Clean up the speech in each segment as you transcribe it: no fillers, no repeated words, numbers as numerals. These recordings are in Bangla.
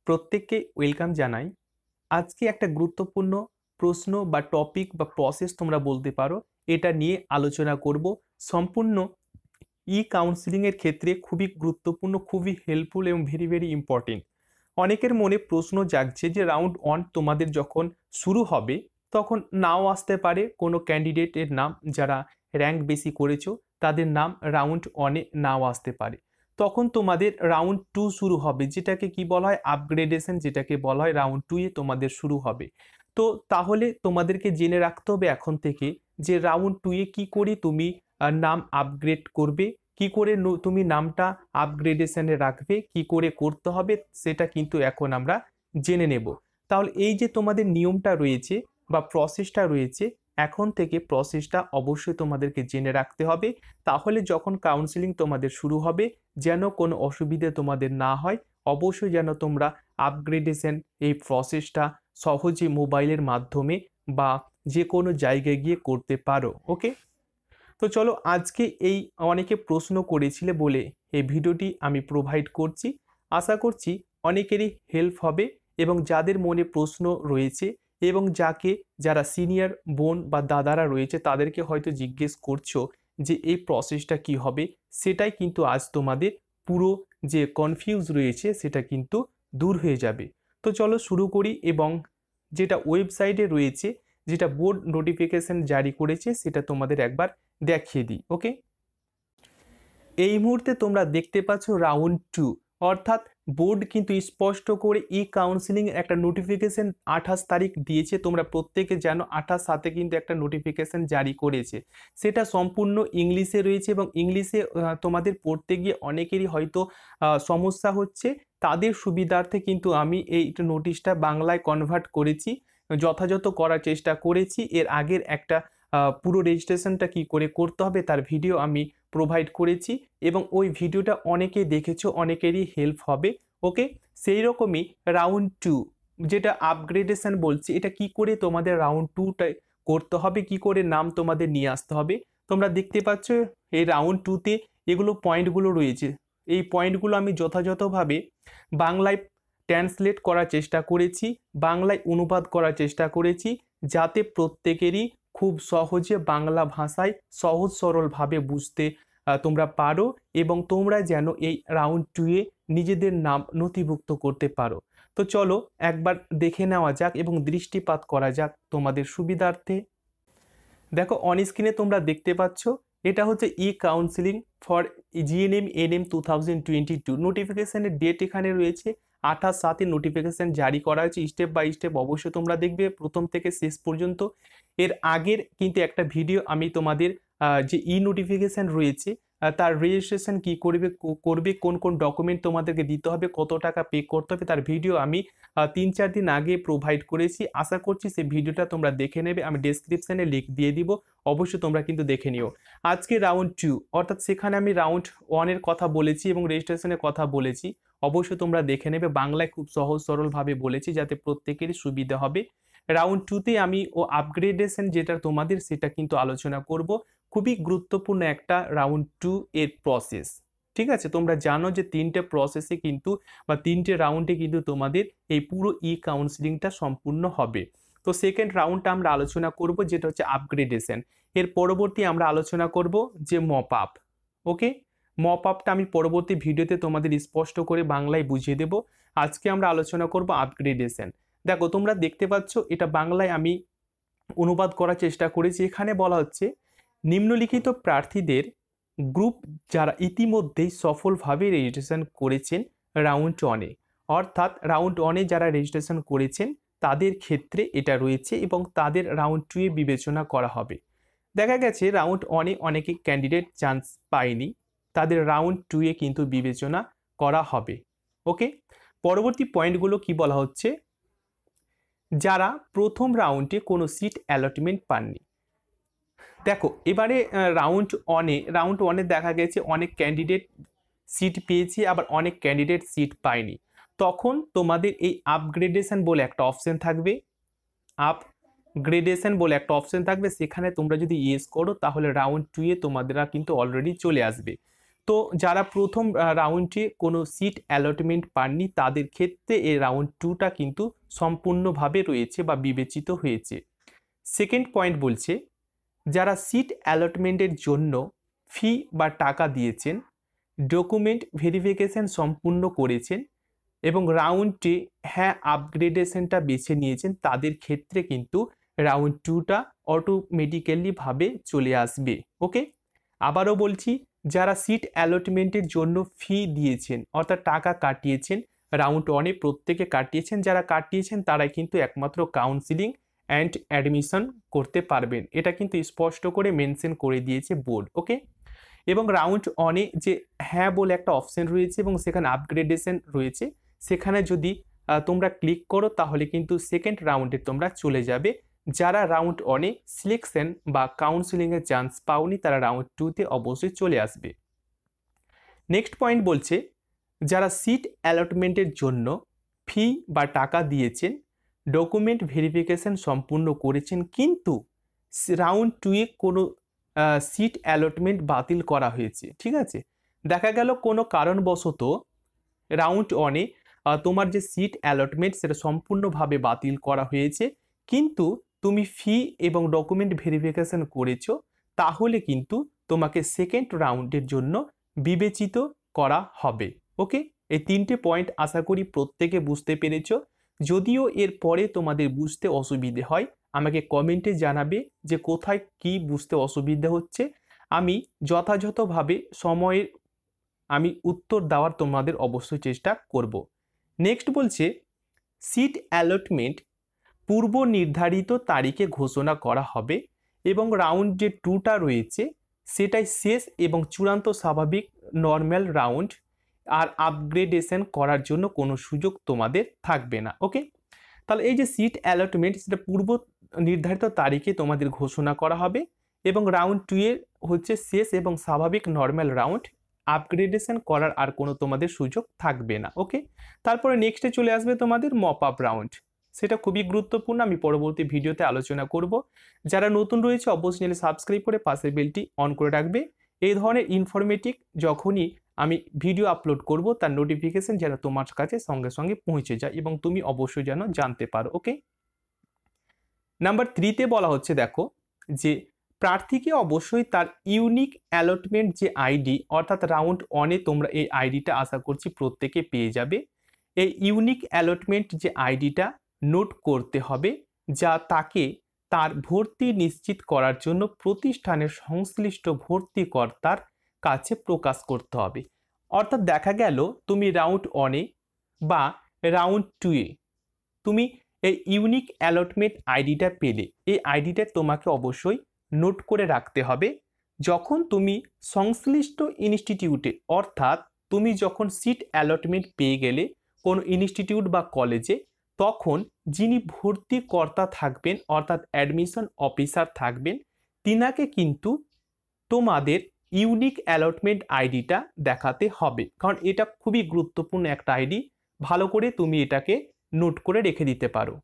প্রত্যেককে ওয়েলকাম জানাই। আজকে একটা গুরুত্বপূর্ণ প্রশ্ন বা টপিক বা প্রসেস তোমরা বলতে পারো, এটা নিয়ে আলোচনা করব। সম্পূর্ণ কাউন্সিলিং এর ক্ষেত্রে খুবই গুরুত্বপূর্ণ, খুবই হেল্পফুল এবং ভেরি ভেরি ইম্পর্টেন্ট। অনেকের মনে প্রশ্ন জাগছে যে রাউন্ড 1 তোমাদের যখন শুরু হবে তখন নাও আসতে পারে কোনো ক্যান্ডিডেটের নাম, যারা র্যাঙ্ক বেশি করেছো তাদের নাম রাউন্ড 1 এ নাও আসতে পারে। তখন তোমাদের রাউন্ড 2 শুরু হবে, যেটাকে কি বলা হয় আপগ্রেডেশন, যেটাকে বলা হয় রাউন্ড 2 এ তোমাদের শুরু হবে। তো তাহলে তোমাদেরকে জেনে রাখতে হবে এখন থেকে যে রাউন্ড 2 এ কি করে তুমি নাম আপগ্রেড করবে, কি করে তুমি নামটা আপগ্রেডেশনে রাখবে, কি করে করতে হবে, সেটা কিন্তু এখন আমরা জেনে নেব। তাহলে এই যে তোমাদের নিয়মটা রয়েছে বা প্রসেসটা রয়েছে, এখন থেকে প্রসেসটা অবশ্যই তোমাদেরকে জেনে রাখতে হবে। তাহলে যখন কাউন্সিলিং তোমাদের শুরু হবে যেন কোনো অসুবিধে তোমাদের না হয়। অবশ্যই যেন তোমরা আপগ্রেডেশন এই প্রসেসটা সহজে মোবাইলের মাধ্যমে বা যে কোনো জায়গায় গিয়ে করতে পারো। ওকে, তো চলো আজকে এই অনেকে প্রশ্ন করেছিলে বলে এই ভিডিওটি আমি প্রোভাইড করছি। আশা করছি অনেকেরই হেল্প হবে এবং যাদের মনে প্রশ্ন রয়েছে এবং যারা সিনিয়র বোন বা দাদারা রয়েছে তাদেরকে হয়তো জিজ্ঞেস করছো যে এই প্রসেসটা কি হবে, সেটাই কিন্তু আজ তোমাদের পুরো যে কনফিউজ রয়েছে সেটা কিন্তু দূর হয়ে যাবে। তো চলো শুরু করি এবং যেটা ওয়েবসাইটে রয়েছে, যেটা বোর্ড নোটিফিকেশন জারি করেছে সেটা তোমাদের একবার দেখিয়ে দিই। ওকে, এই মুহূর্তে তোমরা দেখতে পাচ্ছ রাউন্ড 2, অর্থাৎ বোর্ড কিন্তু স্পষ্ট করে কাউন্সিলিং একটা নোটিফিকেশন 28 তারিখ দিয়েছে। তোমরা প্রত্যেকে জানো 28/7 কিন্তু একটা নোটিফিকেশন জারি করেছে, সেটা সম্পূর্ণ ইংলিশে রয়েছে এবং ইংলিশে তোমাদের পড়তে গিয়ে অনেকেরই হয়তো সমস্যা হচ্ছে। তাদের সুবিধার্থে কিন্তু আমি এই নোটিশটা বাংলায় কনভার্ট করেছি, যথাযথ করার চেষ্টা করেছি। এর আগের একটা পুরো রেজিস্ট্রেশনটা কি করে করতে হবে তার ভিডিও আমি প্রোভাইড করেছি এবং ওই ভিডিওটা অনেকেই দেখেছো, অনেকেরই হেল্প হবে। ওকে, সেই রকমই রাউন্ড 2 যেটা আপগ্রেডেশন বলছি, এটা কি করে তোমাদের রাউন্ড 2টাই করতে হবে, কি করে নাম তোমাদের নিয়ে আসতে হবে। তোমরা দেখতে পাচ্ছ এই রাউন্ড 2তে এগুলো পয়েন্টগুলো রয়েছে। এই পয়েন্টগুলো আমি যথাযথভাবে বাংলায় ট্রান্সলেট করার চেষ্টা করেছি, বাংলায় অনুবাদ করার চেষ্টা করেছি, যাতে প্রত্যেকেরই খুব সহজে বাংলা ভাষায় সহজ সরলভাবে বুঝতে তোমরা পারো এবং তোমরা যেন এই রাউন্ড 2 এ নিজেদের নাম নথিভুক্ত করতে পারো। তো চলো একবার দেখে নেওয়া যাক এবং দৃষ্টিপাত করা যাক তোমাদের সুবিধার্থে। দেখো অন স্ক্রিনে তোমরা দেখতে পাচ্ছ এটা হচ্ছে কাউন্সিলিং ফর GNM ANM 2022 নোটিফিকেশনের ডেট এখানে রয়েছে 28/7 নোটিফিকেশন জারি করা হয়েছে। স্টেপ বাই স্টেপ অবশ্যই তোমরা দেখবে প্রথম থেকে শেষ পর্যন্ত। এর আগের কিন্তু একটা ভিডিও আমি তোমাদের যে নোটিফিকেশন রয়েছে তার রেজিস্ট্রেশন কি করবে, কোন কোন ডকুমেন্ট তোমাদেরকে দিতে হবে, কত টাকা পে করতে হবে, তার ভিডিও আমি 3-4 দিন আগে প্রোভাইড করেছি। আশা করছি সেই ভিডিওটা তোমরা দেখে নেবে, আমি ডেসক্রিপশনে লিঙ্ক দিয়ে দিব, অবশ্যই তোমরা কিন্তু দেখে নিও। আজকে রাউন্ড 2 অর্থাৎ সেখানে আমি রাউন্ড 1 এর কথা বলেছি এবং রেজিস্ট্রেশনের কথা বলেছি, অবশ্যই তোমরা দেখে নেবে। বাংলায় খুব সহজ সরলভাবে বলেছি যাতে প্রত্যেকেরই সুবিধা হবে। রাউন্ড 2তে আমি আপগ্রেডেশন যেটা তোমাদের সেটা কিন্তু আলোচনা করব। খুবই গুরুত্বপূর্ণ একটা রাউন্ড 2 এর প্রসেস। ঠিক আছে, তোমরা জানো যে 3টে প্রসেসে কিন্তু বা 3টে রাউন্ডে কিন্তু তোমাদের এই পুরো কাউন্সিলিংটা সম্পূর্ণ হবে। তো সেকেন্ড রাউন্ডটা আমরা আলোচনা করব যেটা হচ্ছে আপগ্রেডেশন। এর পরবর্তী আমরা আলোচনা করব যে মপ আপ। ওকে, মপ আপটা আমি পরবর্তী ভিডিওতে তোমাদের স্পষ্ট করে বাংলায় বুঝিয়ে দেব। আজকে আমরা আলোচনা করব আপগ্রেডেশন। দেখো তোমরা দেখতে পাচ্ছ এটা বাংলায় আমি অনুবাদ করার চেষ্টা করেছি। এখানে বলা হচ্ছে নিম্নলিখিত প্রার্থীদের গ্রুপ যারা ইতিমধ্যেই সফলভাবে রেজিস্ট্রেশন করেছেন রাউন্ড 1 এ, অর্থাৎ রাউন্ড 1 এ যারা রেজিস্ট্রেশন করেছেন তাদের ক্ষেত্রে এটা রয়েছে এবং তাদের রাউন্ড 2 এ বিবেচনা করা হবে। দেখা গেছে রাউন্ড 1 এ অনেকে ক্যান্ডিডেট চান্স পায়নি, তাদের রাউন্ড 2 এ কিন্তু বিবেচনা করা হবে। ওকে, পরবর্তী পয়েন্টগুলো কি বলা হচ্ছে, যারা প্রথম রাউন্ডে কোনো সিট অ্যালটমেন্ট পাননি। দেখো এবারে রাউন্ড 1 এ দেখা গেছে অনেক ক্যান্ডিডেট সিট পেয়েছে, আবার অনেক ক্যান্ডিডেট সিট পায়নি। তখন তোমাদের এই আপগ্রেডেশন বলে একটা অপশন থাকবে, সেখানে তোমরা যদি ইয়েস করো তাহলে রাউন্ড 2 এ তোমাদের কিন্তু অলরেডি চলে আসবে। তো যারা প্রথম রাউন্ডে কোনো সিট অ্যালটমেন্ট পাননি তাদের ক্ষেত্রে এই রাউন্ড 2টা কিন্তু সম্পূর্ণভাবে রয়েছে বা বিবেচিত হয়েছে। সেকেন্ড পয়েন্ট বলছে, যারা সিট অ্যালটমেন্টের জন্য ফি বা টাকা দিয়েছেন, ডকুমেন্ট ভেরিফিকেশন সম্পূর্ণ করেছেন এবং রাউন্ডে হ্যাঁ আপগ্রেডেশনটা বেছে নিয়েছেন, তাদের ক্ষেত্রে কিন্তু রাউন্ড 2টা অটোমেটিক্যালি ভাবে চলে আসবে। ওকে, আবারও বলছি, যারা সিট অ্যালটমেন্টের জন্য ফি দিয়েছেন অর্থাৎ টাকা কাটিয়েছেন, রাউন্ড 1-এ প্রত্যেকে কাটিয়েছেন, যারা কাটিয়েছেন তারাই কিন্তু একমাত্র কাউন্সিলিং অ্যান্ড অ্যাডমিশন করতে পারবেন। এটা কিন্তু স্পষ্ট করে মেনশন করে দিয়েছে বোর্ড। ওকে, এবং রাউন্ড 1-এ যে হ্যাঁ বলে একটা অপশন রয়েছে এবং সেখানে আপগ্রেডেশন রয়েছে, সেখানে যদি তোমরা ক্লিক করো তাহলে কিন্তু সেকেন্ড রাউন্ডে তোমরা চলে যাবে। যারা রাউন্ড 1-এ সিলেকশন বা কাউন্সিলিংয়ের চান্স পাওনি তারা রাউন্ড 2-তে অবশ্যই চলে আসবে। নেক্সট পয়েন্ট বলছে, যারা সিট অ্যালটমেন্টের জন্য ফি বা টাকা দিয়েছেন, ডকুমেন্ট ভেরিফিকেশন সম্পূর্ণ করেছেন, কিন্তু রাউন্ড 2-এ কোনো সিট অ্যালটমেন্ট বাতিল করা হয়েছে। ঠিক আছে, দেখা গেল কোনো কারণবশত রাউন্ড 1-এ তোমার যে সিট অ্যালটমেন্ট সেটা সম্পূর্ণভাবে বাতিল করা হয়েছে, কিন্তু তুমি ফি এবং ডকুমেন্ট ভেরিফিকেশন করেছো, তাহলে কিন্তু তোমাকে সেকেন্ড রাউন্ডের জন্য বিবেচিত করা হবে। ওকে, এই 3টে পয়েন্ট আশা করি প্রত্যেকে বুঝতে পেরেছো। যদিও এর পরে তোমাদের বুঝতে অসুবিধে হয়, আমাকে কমেন্টে জানাবে যে কোথায় কি বুঝতে অসুবিধা হচ্ছে। আমি যথাযথভাবে সময়ের আমি উত্তর দেওয়ার তোমাদের অবশ্যই চেষ্টা করব। নেক্সট বলছে, সিট অ্যালটমেন্ট পূর্ব নির্ধারিত তারিখে ঘোষণা করা হবে এবং রাউন্ড যে 2টা রয়েছে সেটাই শেষ এবং চূড়ান্ত স্বাভাবিক নর্মাল রাউন্ড, আর আপগ্রেডেশন করার জন্য কোনো সুযোগ তোমাদের থাকবে না। ওকে, তাহলে এই যে সিট অ্যালটমেন্ট সেটা পূর্ব নির্ধারিত তারিখে তোমাদের ঘোষণা করা হবে এবং রাউন্ড 2-এর হচ্ছে শেষ এবং স্বাভাবিক নর্মাল রাউন্ড, আপগ্রেডেশন করার আর কোনো তোমাদের সুযোগ থাকবে না। ওকে, তারপরে নেক্সটে চলে আসবে তোমাদের মপ আপ রাউন্ড, সেটা খুবই গুরুত্বপূর্ণ, আমি পরবর্তী ভিডিওতে আলোচনা করব। যারা নতুন রয়েছে অবশ্যই চ্যানেল সাবস্ক্রাইব করে পাশের বেলটি অন করে রাখবে। এই ধরনের ইনফরমেটিভ যখনই আমি ভিডিও আপলোড করব তার নোটিফিকেশন যেন তোমার কাছে সঙ্গে সঙ্গে পৌঁছে যায় এবং তুমি অবশ্যই যেন জানতে পারো। ওকে, নাম্বার 3-তে বলা হচ্ছে, দেখো যে প্রার্থীকে অবশ্যই তার ইউনিক অ্যালটমেন্ট যে আইডি, অর্থাৎ রাউন্ড 1-এ তোমরা এই আইডিটা আশা করছি প্রত্যেকে পেয়ে যাবে। এই ইউনিক অ্যালটমেন্ট যে আইডিটা নোট করতে হবে, যা তাকে তার ভর্তি নিশ্চিত করার জন্য প্রতিষ্ঠানের সংশ্লিষ্ট ভর্তিকর্তার কাছে প্রকাশ করতে হবে। অর্থাৎ দেখা গেল তুমি রাউন্ড 1-এ বা রাউন্ড 2-এ তুমি এই ইউনিক অ্যালটমেন্ট আইডিটা পেলে, এই আইডিটা তোমাকে অবশ্যই নোট করে রাখতে হবে। যখন তুমি সংশ্লিষ্ট ইনস্টিটিউটে, অর্থাৎ তুমি যখন সিট অ্যালটমেন্ট পেয়ে গেলে কোনো ইনস্টিটিউট বা কলেজে, তখন যিনি ভর্তিকর্তা থাকবেন অর্থাৎ অ্যাডমিশন অফিসার থাকবেন, তিনাকে কিন্তু তোমাদের ইউনিক অ্যালটমেন্ট আইডিটা দেখাতে হবে, কারণ এটা খুবই গুরুত্বপূর্ণ একটা আইডি। ভালো করে তুমি এটাকে নোট করে রেখে দিতে পারো।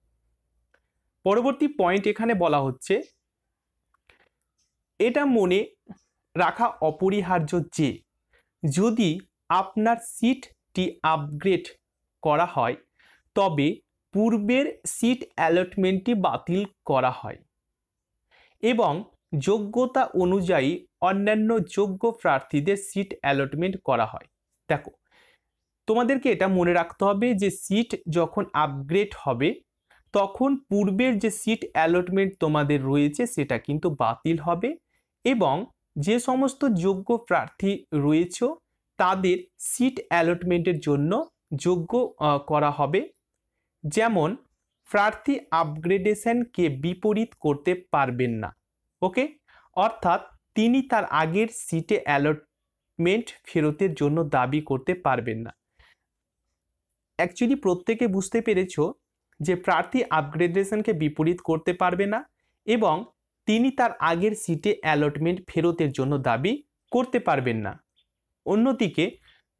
পরবর্তী পয়েন্ট এখানে বলা হচ্ছে, এটা মনে রাখা অপরিহার্য যে যদি আপনার সিটটি আপগ্রেড করা হয় তবে পূর্বের সিট অ্যালটমেন্টটি বাতিল করা হয় এবং যোগ্যতা অনুযায়ী অন্যান্য যোগ্য প্রার্থীদের সিট অ্যালটমেন্ট করা হয়। দেখো, তোমাদেরকে এটা মনে রাখতে হবে যে সিট যখন আপগ্রেড হবে তখন পূর্বের যে সিট অ্যালটমেন্ট তোমাদের রয়েছে সেটা কিন্তু বাতিল হবে এবং যে সমস্ত যোগ্য প্রার্থী রয়েছে তাদের সিট অ্যালটমেন্টের জন্য যোগ্য করা হবে। যেমন প্রার্থী আপগ্রেডেশনকে বিপরীত করতে পারবেন না। ওকে, অর্থাৎ তিনি তার আগের সিটে অ্যালটমেন্ট ফেরতের জন্য দাবি করতে পারবেন না। অ্যাকচুয়ালি প্রত্যেকে বুঝতে পেরেছো যে প্রার্থী আপগ্রেডেশনকে বিপরীত করতে পারবে না এবং তিনি তার আগের সিটে অ্যালটমেন্ট ফেরতের জন্য দাবি করতে পারবেন না। অন্যদিকে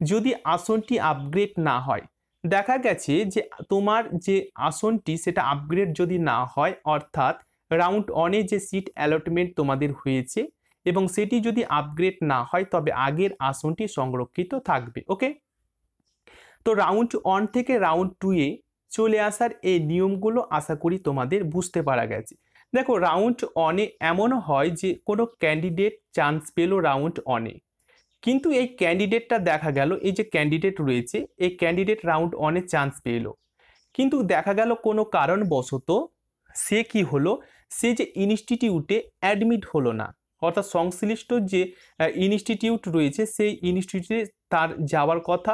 যদি আসনটি আপগ্রেড না হয়, দেখা গেছে যে তোমার যে আসনটি সেটা আপগ্রেড যদি না হয়, অর্থাৎ রাউন্ড 1-এ যে সিট অ্যালটমেন্ট তোমাদের হয়েছে এবং সেটি যদি আপগ্রেড না হয় তবে আগের আসনটি সংরক্ষিত থাকবে। ওকে, তো রাউন্ড 1 থেকে রাউন্ড 2 এ চলে আসার এই নিয়মগুলো আশা করি তোমাদের বুঝতে পারা গেছে। দেখো, রাউন্ড 1 এ এমনও হয় যে কোনো ক্যান্ডিডেট চান্স পেল রাউন্ড 1 এ, কিন্তু এই ক্যান্ডিডেটটা দেখা গেল, এই যে ক্যান্ডিডেট রয়েছে, এই ক্যান্ডিডেট রাউন্ড 1 এ চান্স পেল, কিন্তু দেখা গেল কোনো কারণবশত সে কি হলো, সে যে ইনস্টিটিউটে অ্যাডমিট হলো না, অর্থাৎ সংশ্লিষ্ট যে ইনস্টিটিউট রয়েছে সেই ইনস্টিটিউটে তার যাওয়ার কথা,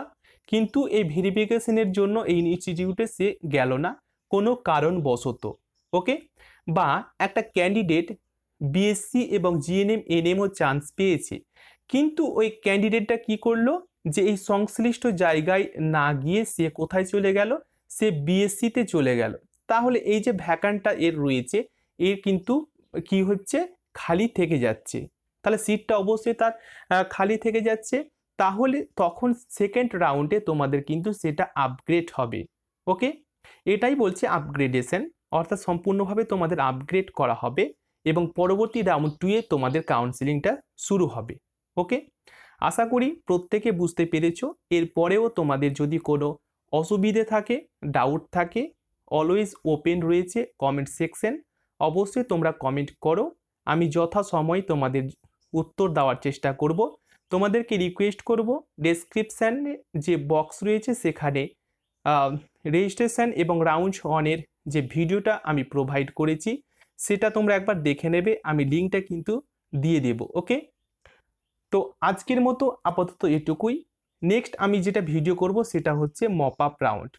কিন্তু এই ভেরিফিকেশনের জন্য এই ইনস্টিটিউটে সে গেল না কোনো কারণবশত। ওকে, বা একটা ক্যান্ডিডেট বিএসসি এবং জিএনএম এনএমও চান্স পেয়েছে, কিন্তু ওই ক্যান্ডিডেটটা কি করলো, যে এই সংশ্লিষ্ট জায়গায় না গিয়ে সে কোথায় চলে গেল, সে বিএসসিতে চলে গেল। তাহলে এই যে ভ্যাকান্টটা এর রয়েছে, এর কিন্তু কি হচ্ছে, খালি থেকে যাচ্ছে। তাহলে সিটটা অবশ্যই তার খালি থেকে যাচ্ছে। তাহলে তখন সেকেন্ড রাউন্ডে তোমাদের কিন্তু সেটা আপগ্রেড হবে। ওকে, এটাই বলছে আপগ্রেডেশন, অর্থাৎ সম্পূর্ণভাবে তোমাদের আপগ্রেড করা হবে এবং পরবর্তী রাউন্ড 2 এ তোমাদের কাউন্সিলিংটা শুরু হবে। ওকে, আশা করি প্রত্যেকে বুঝতে পেরেছো। এরপরেও তোমাদের যদি কোনো অসুবিধে থাকে, ডাউট থাকে, অলওয়েজ ওপেন রয়েছে কমেন্ট সেকশন, অবশ্যই তোমরা কমেন্ট করো, আমি যথাসময়ে তোমাদের উত্তর দেওয়ার চেষ্টা করব। তোমাদেরকে রিকোয়েস্ট করব, ডেসক্রিপশানে যে বক্স রয়েছে সেখানে রেজিস্ট্রেশন এবং রাউন্ড 1 এর যে ভিডিওটা আমি প্রোভাইড করেছি সেটা তোমরা একবার দেখে নেবে, আমি লিঙ্কটা কিন্তু দিয়ে দেব। ওকে, তো আজকের মতো আপাতত এটুকুই। নেক্সট আমি যেটা ভিডিও করব সেটা হচ্ছে মপ আপ রাউন্ড,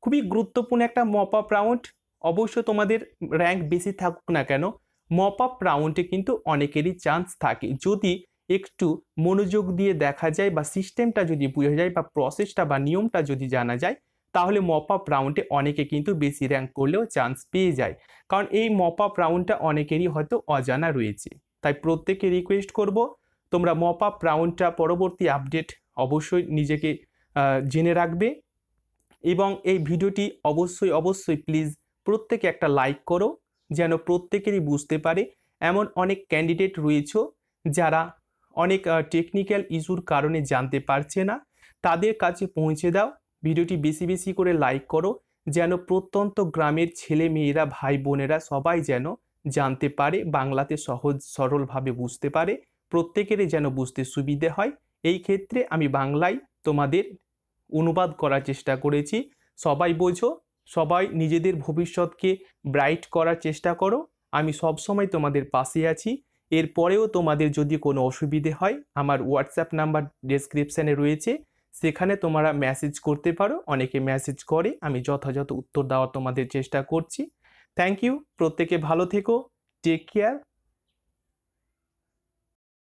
খুবই গুরুত্বপূর্ণ একটা মপ আপ রাউন্ড। অবশ্য তোমাদের র্যাঙ্ক বেশি থাকুক না কেন, মপ আপ রাউন্ডে কিন্তু অনেকেরই চান্স থাকে, যদি একটু মনোযোগ দিয়ে দেখা যায় বা সিস্টেমটা যদি বোঝা যায় বা প্রসেসটা বা নিয়মটা যদি জানা যায়, তাহলে মপ আপ রাউন্ডে অনেকে কিন্তু বেশি র্যাঙ্ক করলেও চান্স পেয়ে যায়। কারণ এই মপ আপ রাউন্ডটা অনেকেরই হয়তো অজানা রয়েছে। তাই প্রত্যেকে রিকোয়েস্ট করব, তোমরা মপ আপ রাউন্ডটা পরবর্তী আপডেট অবশ্যই নিজেকে জেনে রাখবে এবং এই ভিডিওটি অবশ্যই প্লিজ প্রত্যেকে একটা লাইক করো, যেন প্রত্যেকেরই বুঝতে পারে। এমন অনেক ক্যান্ডিডেট রয়েছে যারা অনেক টেকনিক্যাল ইস্যুর কারণে জানতে পারছে না, তাদের কাছে পৌঁছে দাও। ভিডিওটি বেশি বেশি করে লাইক করো, যেন প্রত্যন্ত গ্রামের ছেলে মেয়েরা, ভাই বোনেরা সবাই যেন জানতে পারে, বাংলাতে সহজ সরলভাবে বুঝতে পারে, প্রত্যেকেরই যেন বুঝতে সুবিধে হয়। এই ক্ষেত্রে আমি বাংলায় তোমাদের অনুবাদ করার চেষ্টা করেছি। সবাই বোঝো, সবাই নিজেদের ভবিষ্যৎকে ব্রাইট করার চেষ্টা করো, আমি সবসময় তোমাদের পাশে আছি। এরপরেও তোমাদের যদি কোনো অসুবিধে হয়, আমার হোয়াটসঅ্যাপ নাম্বার ডেসক্রিপশানে রয়েছে, সেখানে তোমরা মেসেজ করতে পারো। অনেকে মেসেজ করে, আমি যথাযথ উত্তর দেওয়ার তোমাদের চেষ্টা করছি। থ্যাংক ইউ, প্রত্যেকে ভালো থেকো, টেক কেয়ার।